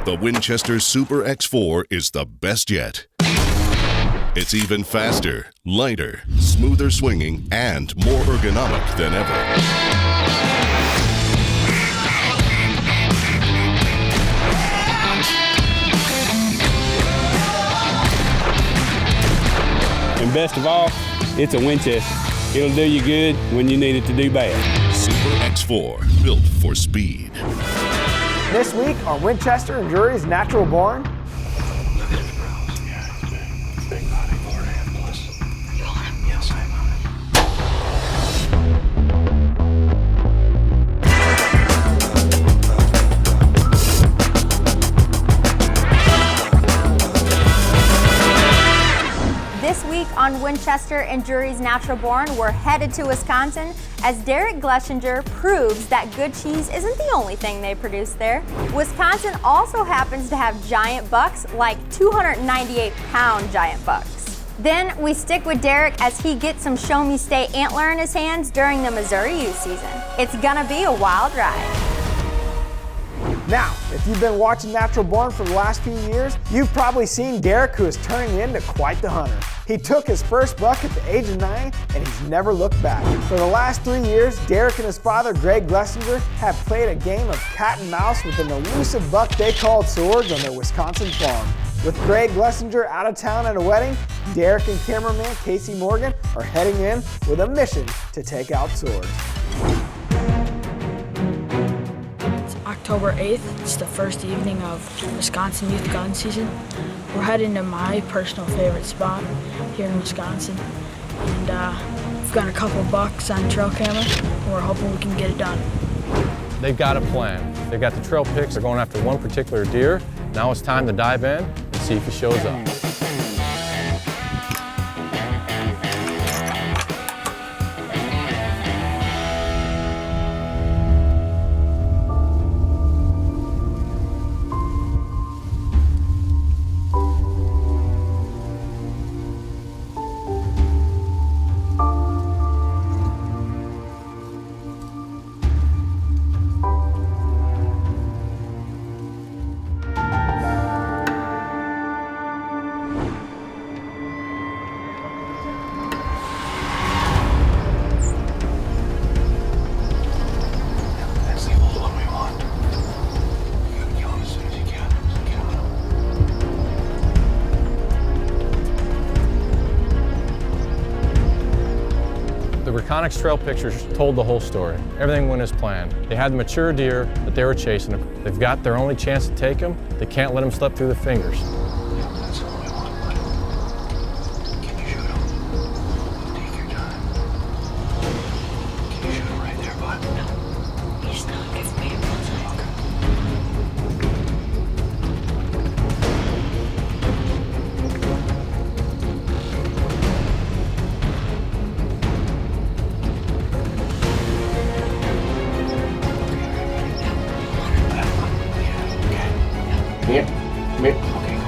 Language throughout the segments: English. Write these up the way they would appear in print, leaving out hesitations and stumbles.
The Winchester Super X4 is the best yet. It's even faster, lighter, smoother swinging, and more ergonomic than ever. And best of all, it's a Winchester. It'll do you good when you need it to do bad. Super X4, built for speed. This week on Winchester and Drury's Natural Born. This week on Winchester and Drury's Natural Born, we're headed to Wisconsin as Derek Glesinger proves that good cheese isn't the only thing they produce there. Wisconsin also happens to have giant bucks, like 298-pound giant bucks. Then we stick with Derek as he gets some Show Me State antler in his hands during the Missouri youth season. It's gonna be a wild ride. Now, if you've been watching Natural Born for the last few years, you've probably seen Derek, who is turning into quite the hunter. He took his first buck at the age of 9, and he's never looked back. For the last 3 years, Derek and his father, Greg Glesinger, have played a game of cat and mouse with an elusive buck they called Swords on their Wisconsin farm. With Greg Glesinger out of town at a wedding, Derek and cameraman Casey Morgan are heading in with a mission to take out Swords. October 8th, it's the first evening of Wisconsin youth gun season. We're heading to my personal favorite spot here in Wisconsin. And we've got a couple bucks on trail camera, and we're hoping we can get it done. They've got a plan. They've got the trail picks. They're going after one particular deer. Now it's time to dive in and see if he shows up. The Reconyx trail pictures told the whole story. Everything went as planned. They had the mature deer that they were chasing. They've got their only chance to take them. They can't let them slip through their fingers. That's all we want, bud. Can you shoot him? Take your time. Can you shoot him right there, bud? No. He's not. Give me a minute. Yep. Okay, go ahead.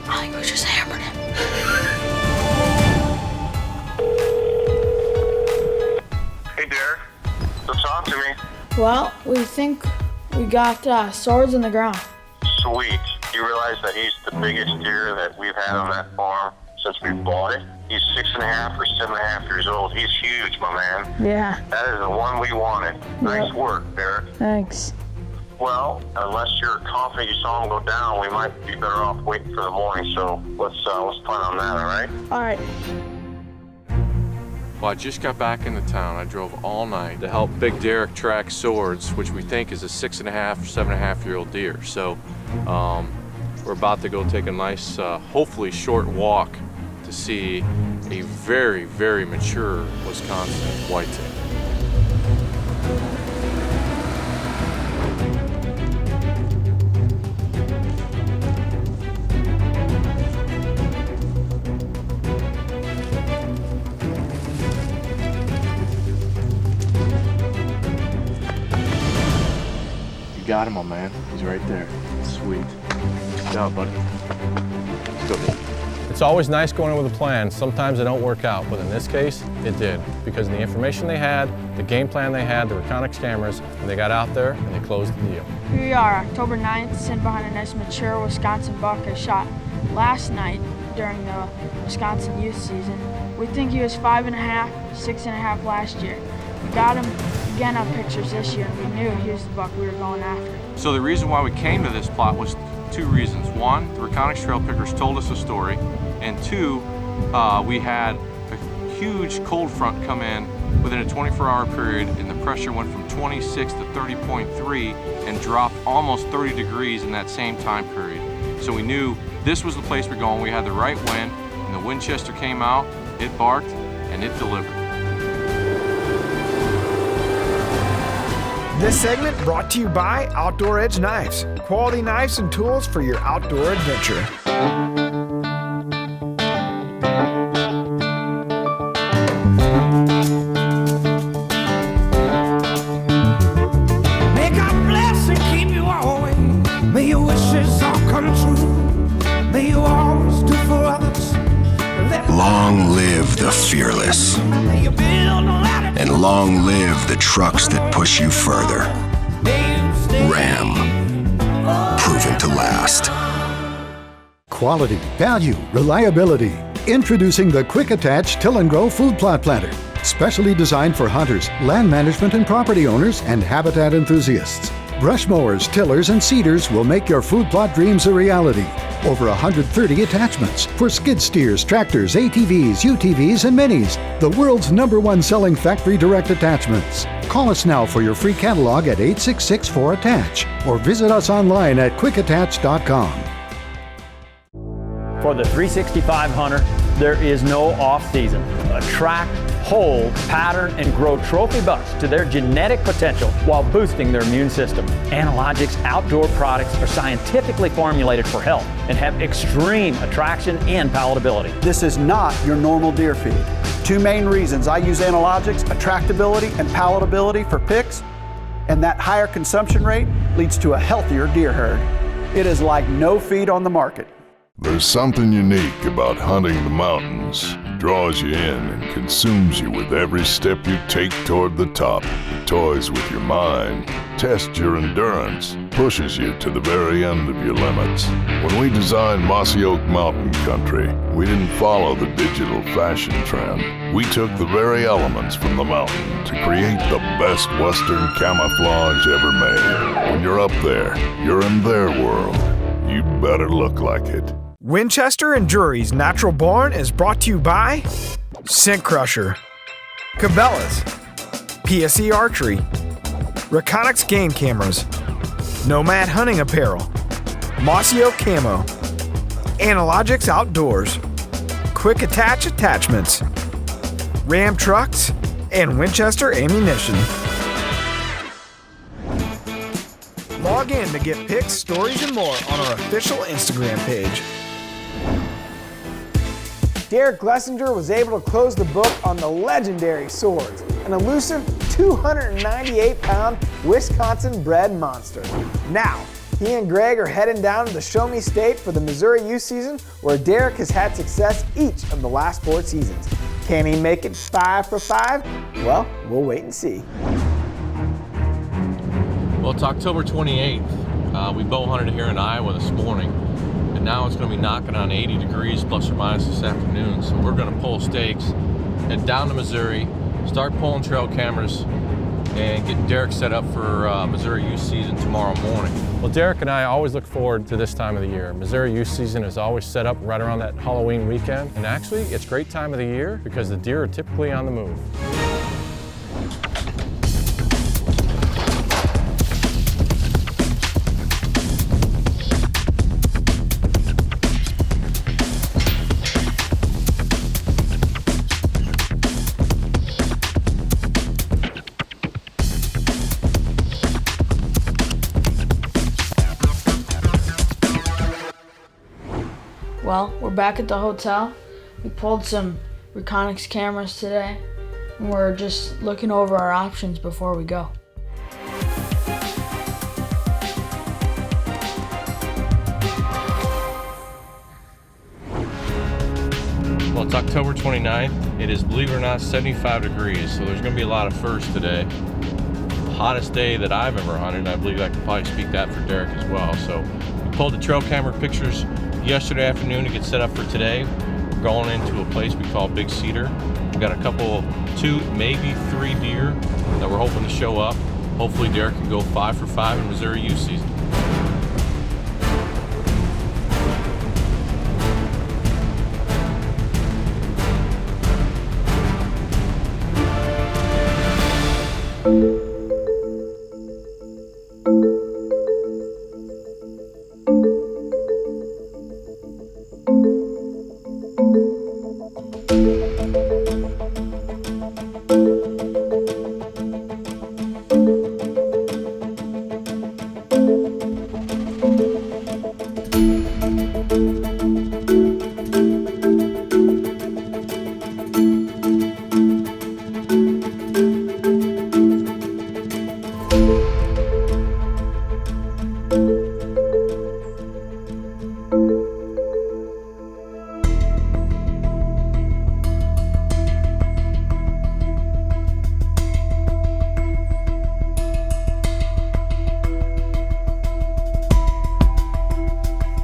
I think we just hammered him. Hey, Derek. So talk to me. Well, we think we got swords in the ground. Sweet. You realize that he's the biggest deer that we've had on that farm since we bought it? He's 6.5 or 7.5 years old. He's huge, my man. Yeah. That is the one we wanted. Nice work, Derek. Thanks. Well, unless you're confident you saw him go down, we might be better off waiting for the morning. So let's plan on that. All right? All right. Well, I just got back into town. I drove all night to help Big Derek track Swords, which we think is a 6.5 or 7.5-year-old deer. So we're about to go take a nice, hopefully short walk to see a very, very mature Wisconsin whitetail. You got him, my man. He's right there. Sweet. Good job, buddy. Let's go, dude. It's always nice going in with a plan. Sometimes they don't work out, but in this case, it did. Because of the information they had, the game plan they had, the Reconyx cameras, and they got out there and they closed the deal. Here we are, October 9th, sitting behind a nice mature Wisconsin buck I shot last night during the Wisconsin youth season. We think he was 5.5, 6.5 last year. We got him again on pictures this year, and we knew he was the buck we were going after. So the reason why we came to this plot was two reasons. One, the Reconyx trail pickers told us a story, and two, we had a huge cold front come in within a 24-hour period, and the pressure went from 26 to 30.3 and dropped almost 30 degrees in that same time period. So we knew this was the place we're going. We had the right wind, and the Winchester came out, it barked, and it delivered. This segment brought to you by Outdoor Edge Knives. Quality knives and tools for your outdoor adventure. May God bless and keep you always. May your wishes all come true. May you always do for others. Long live the fearless. May you build a ladder. And long live the trucks that push you further. Ram. Proven to last. Quality, value, reliability. Introducing the Quick Attach Till and Grow Food Plot Planter. Specially designed for hunters, land management and property owners, and habitat enthusiasts. Brush mowers, tillers, and seeders will make your food plot dreams a reality. Over 130 attachments for skid steers, tractors, ATVs, UTVs, and minis. The world's #1 selling factory direct attachments. Call us now for your free catalog at 866-4ATTACH or visit us online at quickattach.com. For the 365 hunter, there is no off season. Attract, hold, pattern, and grow trophy bucks to their genetic potential while boosting their immune system. Analogics outdoor products are scientifically formulated for health and have extreme attraction and palatability. This is not your normal deer feed. Two main reasons I use Analogics: attractability and palatability for picks, and that higher consumption rate leads to a healthier deer herd. It is like no feed on the market. There's something unique about hunting the mountains. It draws you in and consumes you with every step you take toward the top. It toys with your mind, tests your endurance, pushes you to the very end of your limits. When we designed Mossy Oak Mountain Country, we didn't follow the digital fashion trend. We took the very elements from the mountain to create the best Western camouflage ever made. When you're up there, you're in their world. You better look like it. Winchester and Drury's Natural Born is brought to you by Scent Crusher, Cabela's, PSE Archery, Reconyx Game Cameras, Nomad Hunting Apparel, Mossy Oak Camo, Analogics Outdoors, Quick Attach Attachments, Ram Trucks, and Winchester Ammunition. Log in to get pics, stories, and more on our official Instagram page. Derek Glesinger was able to close the book on the legendary Swords, an elusive 298-pound Wisconsin-bred monster. Now, he and Greg are heading down to the Show Me State for the Missouri youth season, where Derek has had success each of the last 4 seasons. Can he make it 5 for 5? Well, we'll wait and see. Well, it's October 28th. We bow hunted here in Iowa this morning, and now it's going to be knocking on 80 degrees plus or minus this afternoon. So we're going to pull stakes, head down to Missouri, start pulling trail cameras, and get Derek set up for Missouri youth season tomorrow morning. Well, Derek and I always look forward to this time of the year. Missouri youth season is always set up right around that Halloween weekend. And actually, it's a great time of the year because the deer are typically on the move. Well, we're back at the hotel. We pulled some Reconyx cameras today, and we're just looking over our options before we go. Well, it's October 29th. It is, believe it or not, 75 degrees, so there's going to be a lot of firsts today. Hottest day that I've ever hunted, and I believe I can probably speak that for Derek as well. So we pulled the trail camera pictures yesterday afternoon to get set up for today. We're going into a place we call Big Cedar. We've got a couple, 2, maybe 3 deer that we're hoping to show up. Hopefully Derek can go 5 for 5 in Missouri youth season.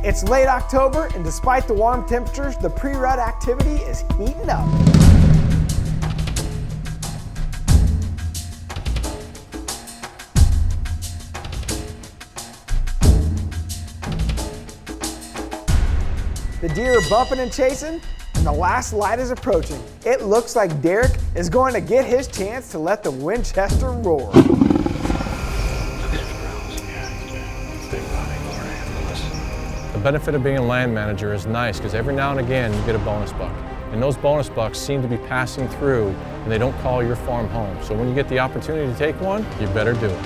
It's late October, and despite the warm temperatures, the pre-rut activity is heating up. The deer are bumping and chasing, and the last light is approaching. It looks like Derek is going to get his chance to let the Winchester roar. The benefit of being a land manager is nice because every now and again you get a bonus buck. And those bonus bucks seem to be passing through and they don't call your farm home. So when you get the opportunity to take one, you better do it.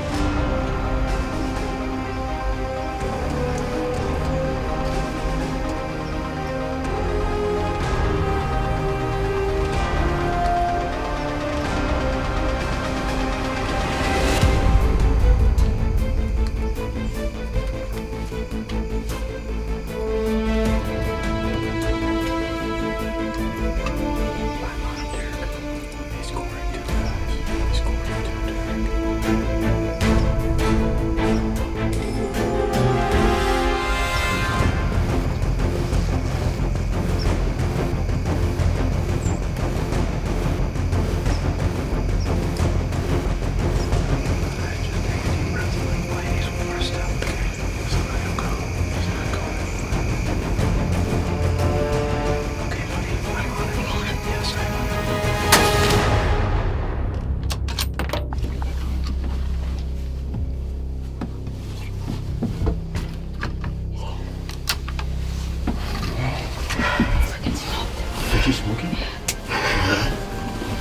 Are you smoking?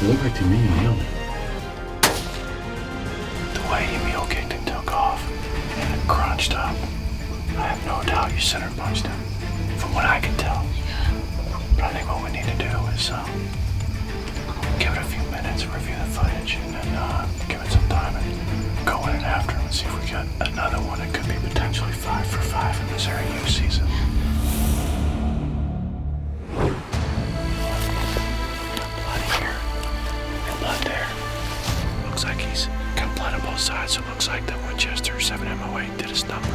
It looked like to me you nailed it. The way you mule kicked and took off and crunched up, I have no doubt you center punched him, from what I can tell. But I think what we need to do is give it a few minutes, review the footage, and then give it some time and go in and after him and see if we got another one that could be potentially 5 for 5 in Missouri youth season. Sides, so it looks like the Winchester 7M08 did his number.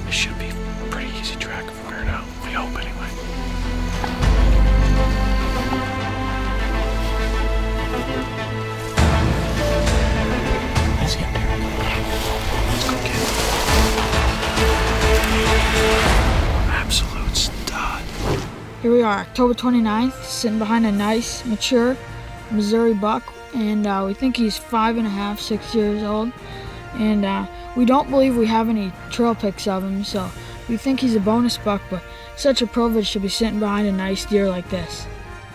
It should be a pretty easy track from here now. We hope anyway. Let's go. Here we are, October 29th, sitting behind a nice, mature Missouri buck, and we think he's 5.5, 6 years old. And we don't believe we have any trail pics of him, so we think he's a bonus buck, but such a privilege to be sitting behind a nice deer like this.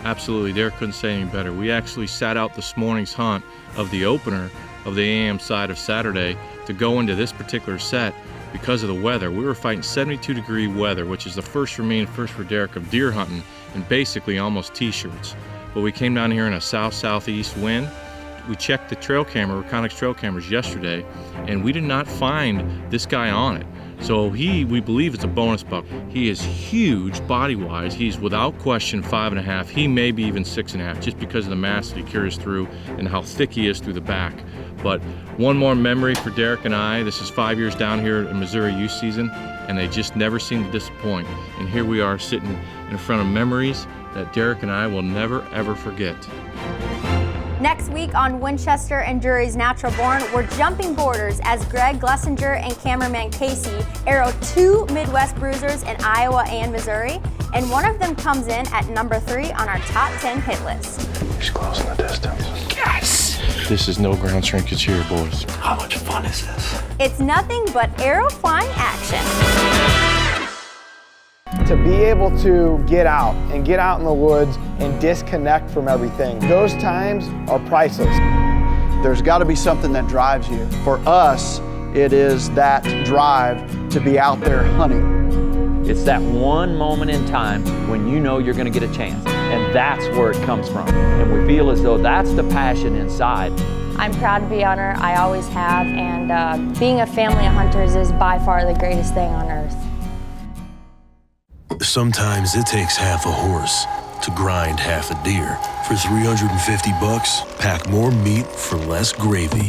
Absolutely, Derek couldn't say any better. We actually sat out this morning's hunt of the opener of the AM side of Saturday to go into this particular set because of the weather. We were fighting 72-degree weather, which is the first for me and first for Derek of deer hunting, and basically almost t-shirts. But we came down here in a south-southeast wind. We checked the trail camera, Reconyx trail cameras yesterday, and we did not find this guy on it. So we believe it's a bonus buck. He is huge body-wise. He's without question 5.5. He may be even 6.5 just because of the mass that he carries through and how thick he is through the back. But one more memory for Derek and I. This is 5 years down here in Missouri youth season, and they just never seem to disappoint. And here we are sitting in front of memories that Derek and I will never ever forget. Next week on Winchester and Drury's Natural Born, we're jumping borders as Greg Glesinger and cameraman Casey arrow 2 Midwest bruisers in Iowa and Missouri, and one of them comes in at number 3 on our top 10 hit list. He's close in the distance. Yes! This is no ground shrinkage here, boys. How much fun is this? It's nothing but arrow flying action. To be able to get out in the woods and disconnect from everything, those times are priceless. There's got to be something that drives you. For us, it is that drive to be out there hunting. It's that one moment in time when you know you're going to get a chance, and that's where it comes from. And we feel as though that's the passion inside. I'm proud to be on her. I always have, and being a family of hunters is by far the greatest thing on earth. Sometimes it takes half a horse to grind half a deer. For $350, pack more meat for less gravy.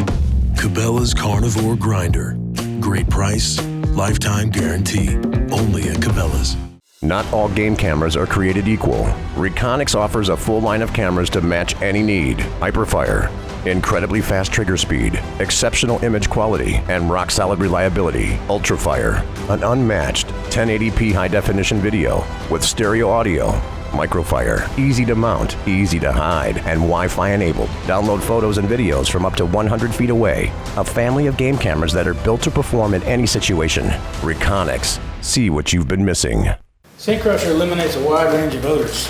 Cabela's Carnivore Grinder. Great price, lifetime guarantee. Only at Cabela's. Not all game cameras are created equal. Reconyx offers a full line of cameras to match any need. Hyperfire, incredibly fast trigger speed, exceptional image quality, and rock-solid reliability. Ultrafire, an unmatched 1080p high-definition video with stereo audio. Microfire, easy to mount, easy to hide, and Wi-Fi enabled. Download photos and videos from up to 100 feet away. A family of game cameras that are built to perform in any situation. Reconyx, see what you've been missing. Scent Crusher eliminates a wide range of odors,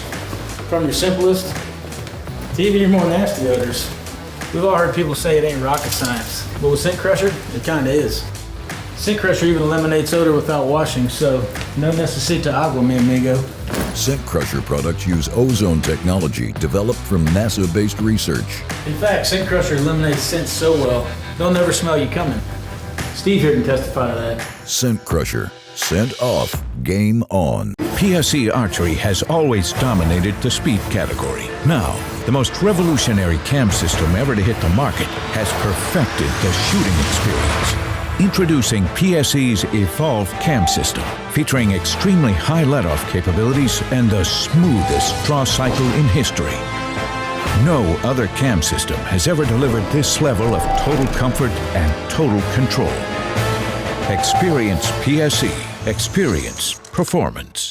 from your simplest to even your more nasty odors. We've all heard people say it ain't rocket science, but with Scent Crusher, it kinda is. Scent Crusher even eliminates odor without washing, so no necesita agua, mi amigo. Scent Crusher products use ozone technology developed from NASA-based research. In fact, Scent Crusher eliminates scent so well, they'll never smell you coming. Steve here can testify to that. Scent Crusher. Scent off, game on. PSE Archery has always dominated the speed category. Now, the most revolutionary cam system ever to hit the market has perfected the shooting experience. Introducing PSE's Evolve Cam System, featuring extremely high let-off capabilities and the smoothest draw cycle in history. No other cam system has ever delivered this level of total comfort and total control. Experience PSE. Experience performance.